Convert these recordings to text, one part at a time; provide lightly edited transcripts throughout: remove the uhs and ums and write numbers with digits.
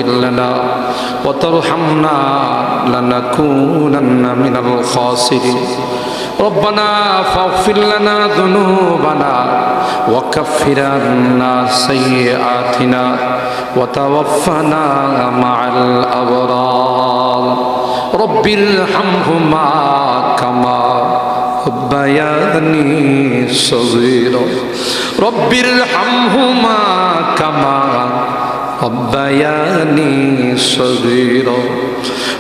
تغفر لنا وترحمنا لنكونن من الخاسرين ربنا فاغفر لنا ذنوبنا وكفر عنا سيئاتنا وتوفنا مع الأبرار رب ارحمهما كما ربياني صغيرا رب ارحمهما كما ربياني صغيرا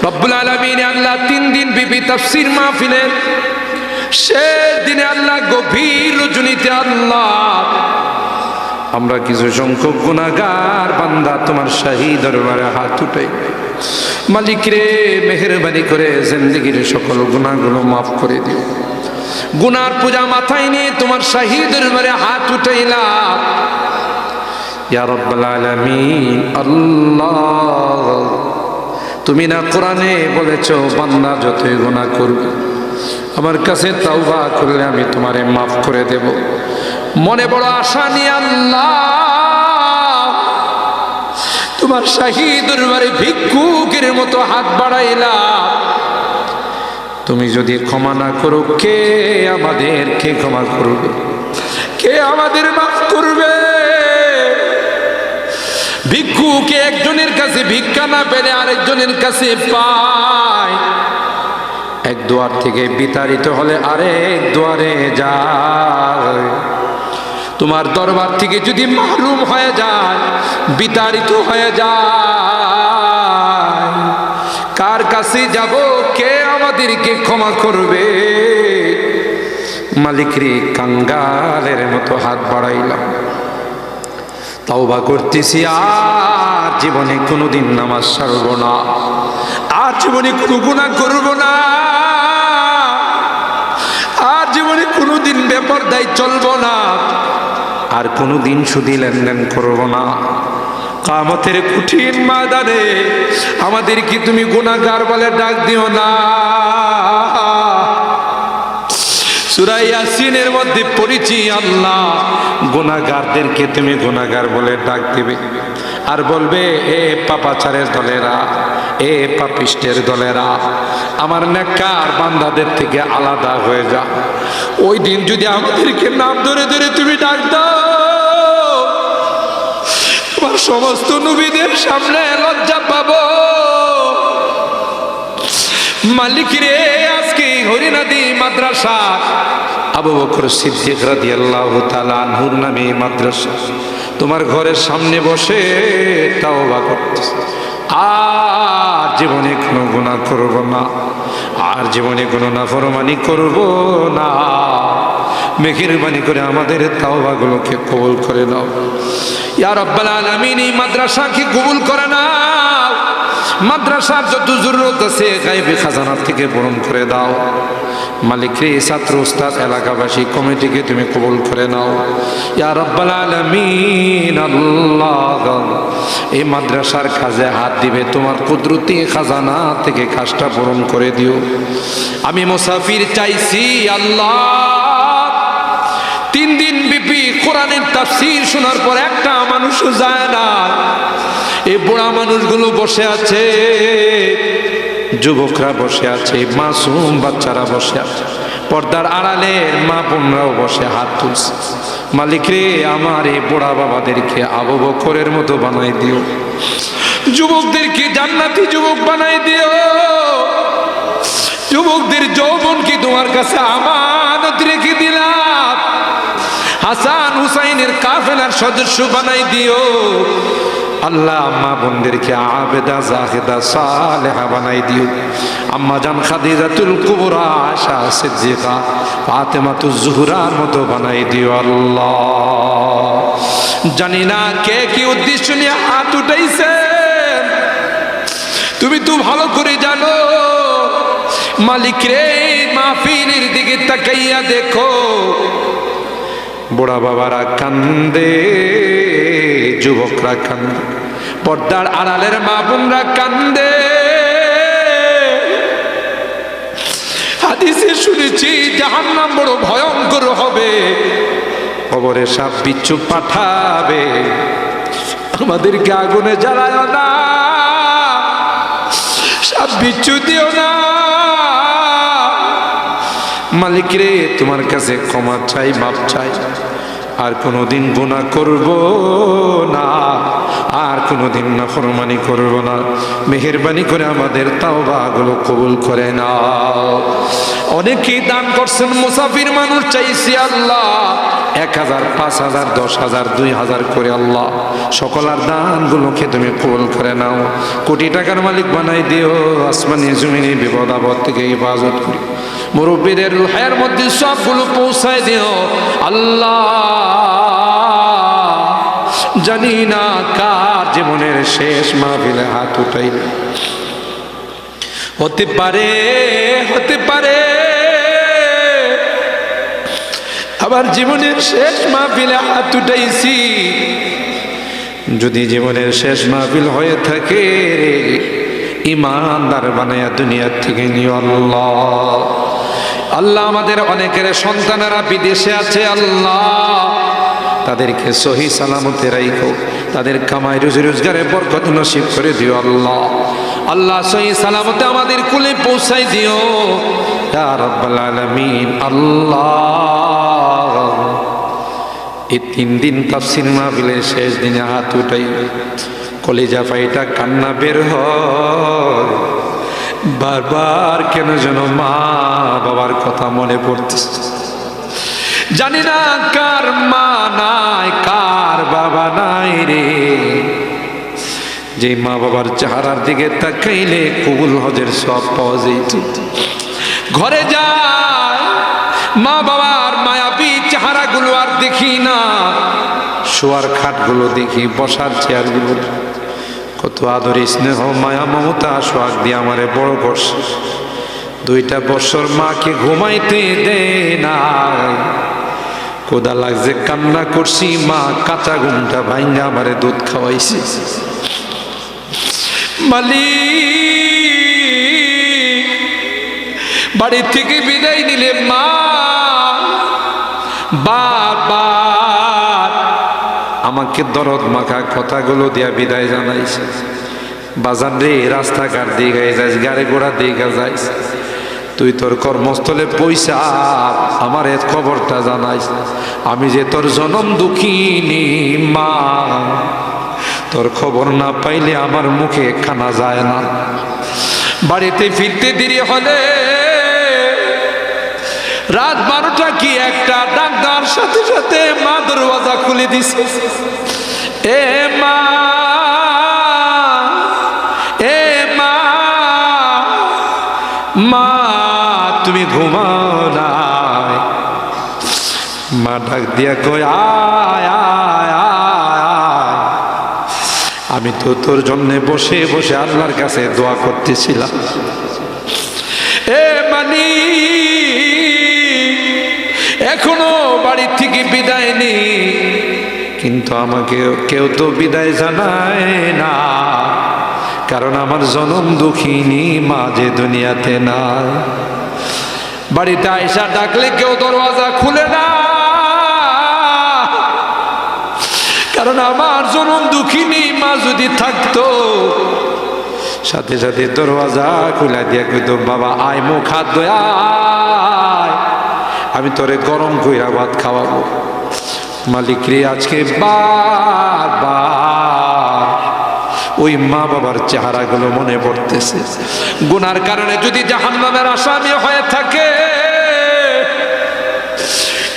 রব্বুল আলামিন আল্লাহ 3 দিন বিবি তাফসীর মাহফিলের শেষ দিনে আল্লাহ গভীর রজনীতে আল্লাহ আমরা কিছু সংখ্যক গুনাহগার বান্দা তোমার শাহী দরবারে হাত উঠাই মালিক রে মেহেরবানি করে জিন্দেগীর সকল গুনাহগুলো মাফ করে দিও গুনার পূজা মাথায় নিয়ে তোমার শাহী দরবারে হাত উঠাইলাম ইয়া রাব্বাল আলামিন আল্লাহ তুমি না কোরআনে বলেছো বান্দা যতই গুনাহ করবে আমার কাছে তাওবা করলে আমি তোমারে মাফ করে দেব মনে বড় আশা নিয়ে আল্লাহ তোমার শাহী দরবারে ভিক্ষুকের মতো হাত বাড়াইলাম তুমি যদি ক্ষমা না করো কে আমাদেরকে ক্ষমা করবে কে আমাদের মাফ করবে ভিক্ষুকে একজনের কাছে ভিক্ষা না পেলে আরেকজনের কাছে পায় এক দুয়ার থেকে বিতাড়িত হলে আরেক দুয়ারে যায় তোমার দরবার থেকে যদি মাহরুম হয়ে যায় বিতাড়িত হয়ে যায় কার কাছে যাব কে আমাদেরকে ক্ষমা করবে মালিক রে কাঙ্গালের মতো হাত বাড়াইলাম তাওবা করতেছি আর জীবনে কোনোদিন নামাজ ছাড়ব না আর জীবনে কোনো গুনাহ করব না আর জীবনে কোনোদিন বেপরদায় চলব না আর কোনোদিন সুদি লেনদেন করব না কিয়ামতের কঠিন ময়দানে আমাদেরকে তুমি গুনাহগার বলে ডাক দিও না সূরা ইয়াসিনের মধ্যে পড়েছি আল্লাহ গুনাহগারদেরকে তুমি গুনাহগার বলে ডাক দিবে আর বলবে এ পাপাচারের দলেরা এ পাপিষ্টের দলেরা আমার নেককার বান্দাদের থেকে আলাদা হয়ে যা ওই দিন যদি আমাদেরকে নাম ধরে ধরে তুমি ডাক দাও তোমার সমস্ত নবীদের সামনে লজ্জা পাবো মালিক রে আজকে হরিনাদি মাদ্রাসা আবু বকর সিদ্দিক রাদিয়াল্লাহু তাআলা আনহুর নামে মাদ্রাসা তোমার ঘরের সামনে বসে তাওবা করতেছি আর জীবনে কোনো গুনাহ করব না আর জীবনে কোনো নাফরমানি করব না মেহেরবানি করে আমাদের তাওবাগুলোকে কবুল করে নাও ইয়া রাব্বাল আলামিন এই মাদ্রাসাকে কবুল করে নাও মাদ্রাসার যত জরুরত আছে গায়বী খাজানা থেকে পূরণ করে দাও মালিক রে ছাত্র উস্তাদ এলাকাবাসী কমিটিকে তুমি কবুল করে নাও ইয়া রাব্বাল আলামিন আল্লাহ এই মাদ্রাসার কাজে হাত দিবে তোমার কুদরতি খাজানা থেকে কাজটা পূরণ করে দিও আমি মুসাফির চাইছি আল্লাহ 3 দিন ব্যাপী কোরআনের তাফসীর শোনার পর একটা মানুষও যায় না এই বুড়া মানুষগুলো বসে আছে যুবকরা বসে আছে মাসুম বাচ্চারা বসে আছে পর্দার আড়ালে মা বোনরাও বসে হাত তুলছে মালিক রে আমার এই বুড়া বাবাদেরকে আবু বকরের মতো বানাই দিও যুবকদেরকে জান্নাতি যুবক বানাই দিও যুবকদের যৌবনকে তোমার কাছে আমানত রেখে দিলাম হাসান হুসাইনের কাফেলার সদস্য বানাই দিও আল্লাহ আম্মা বোনদেরকে আবেদা জাহেদা সালেহা বানাই দিও আম্মা জান খাদিজাতুল কুবরা আয়েশা সিদ্দিকা ফাতেমাতুজ জোহরার মতো বানাই দিও আল্লাহ জানি না কে কি উদ্দেশ্য নিয়ে হাত উঠাইছেন তুমি তো ভালো করে জানো মালিক রে মাহফিলের দিকে তাকাইয়া দেখো বুড়া বাবারা কান্দে যুবকরা কান্দে পর্দার আড়ালের মা বোনরা কান্দে হাদিসে শুনেছি জাহান্নাম বড় ভয়ঙ্কর হবে কবরে সাপ বিচ্ছু পাঠাবে আমাদেরকে আগুনে জ্বালায় না, সাপ বিচ্ছু দিও না। মালিক রে, তোমার কাছে ক্ষমা চাই, মাপ চাই, আর কোনোদিন গুনাহ করব না, আর কোনোদিন নাফরমানি করব না। মেহেরবানি করে আমাদের তাওবাগুলো কবুল করে নাও। অনেকেই দান করছেন, মুসাফির মানুষ চাইছি আল্লাহ 1000, 5000, 10,000, 2000 করে আল্লাহ সকলার দানগুলোকে তুমি কবুল করে নাও। কোটি টাকার মালিক বানাই দিও, আসমানি জমিনে বিপদ আপদ থেকে হেফাজত করি। মুরব্বীদের রুহের মধ্যে সবগুলো পৌঁছায় দিও আল্লাহ। জানি না কার জীবনের শেষ মাহফিলে হাত উঠাইবে, হতে পারে, হতে পারে আবার জীবনের শেষ মাহফিলে হাত উঠাইছি। যদি জীবনের শেষ মাহফিল হয়ে থাকে, ইমানদার বানায়া দুনিয়ার থেকে নিও আল্লাহ। আল্লাহ, আমাদের অনেকের সন্তানেরা বিদেশে আছে আল্লাহ, তাদেরকে সহি সালামতে রাখো, তাদের কামাই রুজি রোজগারে বরকত নসিব করে দিও আল্লাহ। আল্লাহ, সহি সালামতে আমাদের কুলে পৌঁছাই দিও ইয়া রাব্বাল আলামিন। আল্লাহ, এই 3 দিন তাফসীর মাহফিলের শেষ দিনে হাত উঠাই কলিজা ফাইটা কান্না বের হয়, বারবার কেন যেন মা বাবার কথা মনে পড়তেছে। জানি না কার মা নাই, কার বাবা নাই রে, যে মা বাবার চেহারার দিকে তাকাইলে কবুল হজের সব পাওয়া যেত। ঘরে যায়, মা বাবার মায়াবী চেহারাগুলো আর দেখি না, শোয়ার খাটগুলো দেখি, বসার চেয়ারগুলো, কত আদর স্নেহ মায়া মমতা সোহাগ দিয়ে আমারে বড় করছে। 2টা বছর মাকে ঘুমাইতে দে না, কোদা লাগছে, কান্না করছি, মা কাঁচা ঘুমটা ভাঙ্গা আমারে দুধ খাওয়াইছে। মালিক, বাড়ি থেকে বিদায় নিলে মা বারবার আমাকে দরদ মাখা কথাগুলো দিয়া বিদায় জানাইছে। বাজান রে, রাস্তাঘাট দিকে যাইস, গাড়ি ঘোড়া দিকে যাইস, তুই তোর কর্মস্থলে পয়সা আমার এ খবরটা জানাইস। আমি যে তোর জনম দুঃখিনী মা, তোর খবর না পাইলে আমার মুখে খানা যায় না। বাড়িতে ফিরতে দেরি হলে রাত 12টা কি 1টা, ডাক দেওয়ার সাথে সাথে মা দরওয়াজা খুলে দিছে। এ মা, এ মা, মা তুমি ঘুমাও না? মা ডাক দিয়া কই, আয় আয় আয়, আমি তো তোর জন্য বসে বসে আল্লাহর কাছে দোয়া করতেছিলাম। এ মানি, এখনো বাড়ি থেকে বিদায় নেই, কিন্তু আমাকে কেউ তো বিদায় জানায় না, কারণ আমার জনম দুঃখিনী মা যে দুনিয়াতে না। বাড়িতে আয়সা ডাকলে কেউ দরওয়াজা খুলে না, কারণ আমার জনম দুঃখিনী মা যদি থাকতো সাথে সাথে দরওয়াজা খুলে দিয়ে কইতো, বাবা আয় মুখ হাত ধোয় আয়, আমি তোরে গরম কইরা ভাত খাওয়াবো। মালিক রে, আজকে বারবার ওই মা বাবার চেহারাগুলো মনে পড়তেছে। গুনার কারণে যদি জাহান্নামের আসামি হয়ে থাকে,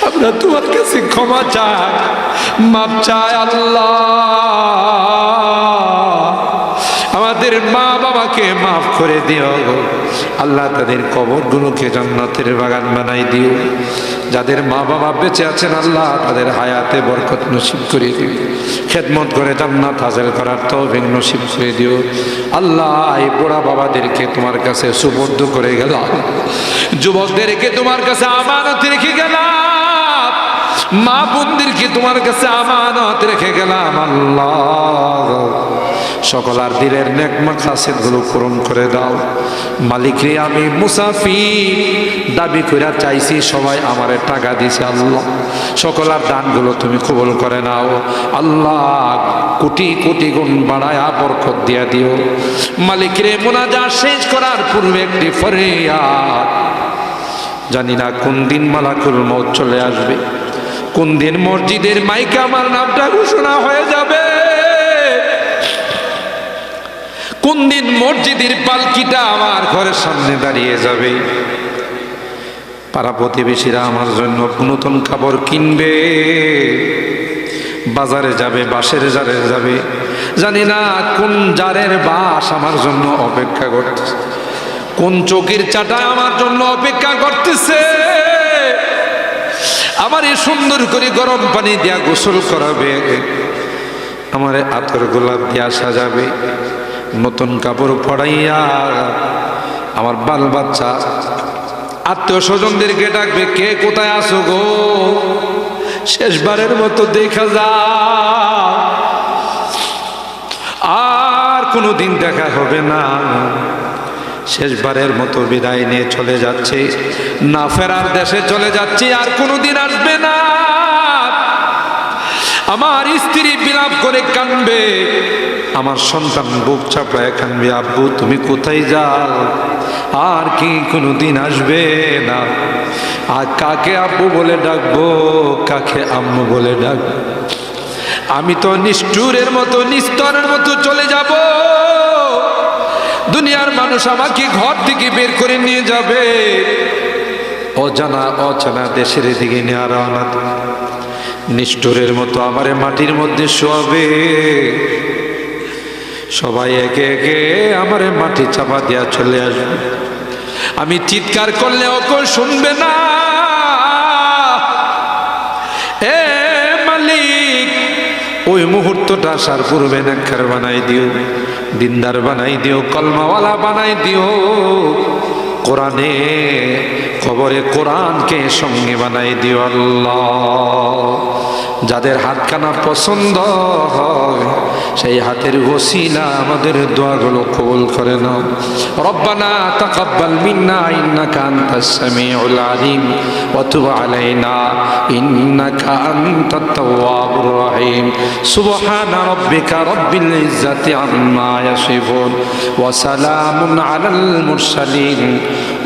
আমরা তোমার কাছে ক্ষমা চাই, মাপ চাই আল্লাহ। আমাদের মা বাবাকে মাফ করে দিও আল্লাহ, তাদের কবরগুলোকে জান্নাতের বাগান বানাই দিও। যাদের মা বাবা বেঁচে আছেন আল্লাহ, তাদের হায়াতে বরকত নসিব করে দিও, খেদমত করে জান্নাত হাসিল করার তৌফিক নসিব করে দিও আল্লাহ। এই বুড়া বাবাদেরকে তোমার কাছে সুবর্দ করে গেলাম, যুবকদেরকে তোমার কাছে আমানত রেখে গেলাম, মা বোনদেরকে তোমার কাছে আমানত রেখে গেলাম আল্লাহ। সকল আর দিলের নেক মাকাসিদগুলো পূরণ করে দাও। মালিক রে, আমি মুসাফির, দাবি কইরা চাইছি, সবাই আমারে টাকা দিছে আল্লাহ, সকল আর দানগুলো তুমি কবুল করে নাও আল্লাহ, কোটি কোটি গুণ বাড়ায়া বরকত দিয়া দিও। মালিক রে, মুনাজাত শেষ করার পূর্বে একটি ফরিয়াদ, জানি না কোন দিন মালাকুল মউত চলে আসবে, কোন দিন মসজিদের মাইকে আমার নামটা ঘোষণা হয়ে যাবে, কোন দিন মসজিদের পালকিটা আমার ঘরের সামনে দাঁড়িয়ে যাবে। পাড়া প্রতিবেশীরা আমার জন্য নতুন কাপড় কিনবে, বাজারে যাবে, বাসের জারে যাবে, জানি না কোন জারের বাস আমার জন্য অপেক্ষা করতেছে, কোন চৌকির চাটা আমার জন্য অপেক্ষা করতেছে। আমার এই সুন্দর করে গরম পানি দিয়া গোসল করাবে, আমার আতর গোলাপ দিয়া সাজাবে, নতুন কাপড় পরাইয়া আমার বাল বাচ্চা আত্মীয় স্বজনদেরকে ডাকবে, কে কোথায় আসো গো, শেষবারের মতো দেখা যা, আর কোনোদিন দেখা হবে না, শেষবারের মতো বিদায় নিয়ে চলে যাচ্ছে, না ফেরার দেশে চলে যাচ্ছে, আর কোনোদিন আসবে না। আমার স্ত্রী বিলাপ করে কাঁদবে, আমার সন্তান বুক চাপড়ায় কাঁদবে, আব্বু তুমি কোথায় যাও, আর কি কোনোদিন আসবে না। আর কাকে আব্বু বলে ডাকবো, কাকে আম্মু বলে ডাকবো, আমি তো নিষ্ঠুরের মতো নিস্তরের মতো চলে যাব, দুনিয়ার মানুষ আমাকে ঘর থেকে বের করে নিয়ে যাবে, অজানা অচেনা দেশের দিকে নিয়ে রওনা, নিষ্ঠুরের মতো আমারে মাটির মধ্যে শোয়াবে, সবাই একে একে আমারে মাটি চাপা দিয়া চলে আসবে, আমি চিৎকার করলে ওকে শুনবে না। এ মালিক, ওই মুহূর্তটা আসার পূর্বে নেককার বানাই দিও, দিনদার বানাই দিও, কলমাওয়ালা বানাই দিও, কোরআনে কবরে কোরআনকে সঙ্গে বানাই দিও আল্লাহ। যাদের হাতখানা পছন্দ হয় সেই হাতের ওসিলা আমাদের দোয়াগুলো কবুল করে নাও। রব্বানা তাকাব্বাল মিন্না ইন্নাকা আনতাস সামিউল আলিম ওয়া তুব আলাইনা ইন্নাকা আনতাত তাওয়াবুর রহিম। সুবহানা রাব্বিকা রাব্বিল ইজ্জাতি আম্মা ইয়াসিফুন ওয়া সালামুন আলাল মুরসালিন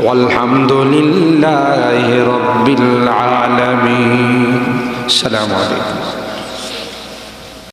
ওয়ালহামদুলিল্লাহি রাব্বিল আলামিন। আসসালামু আলাইকুম।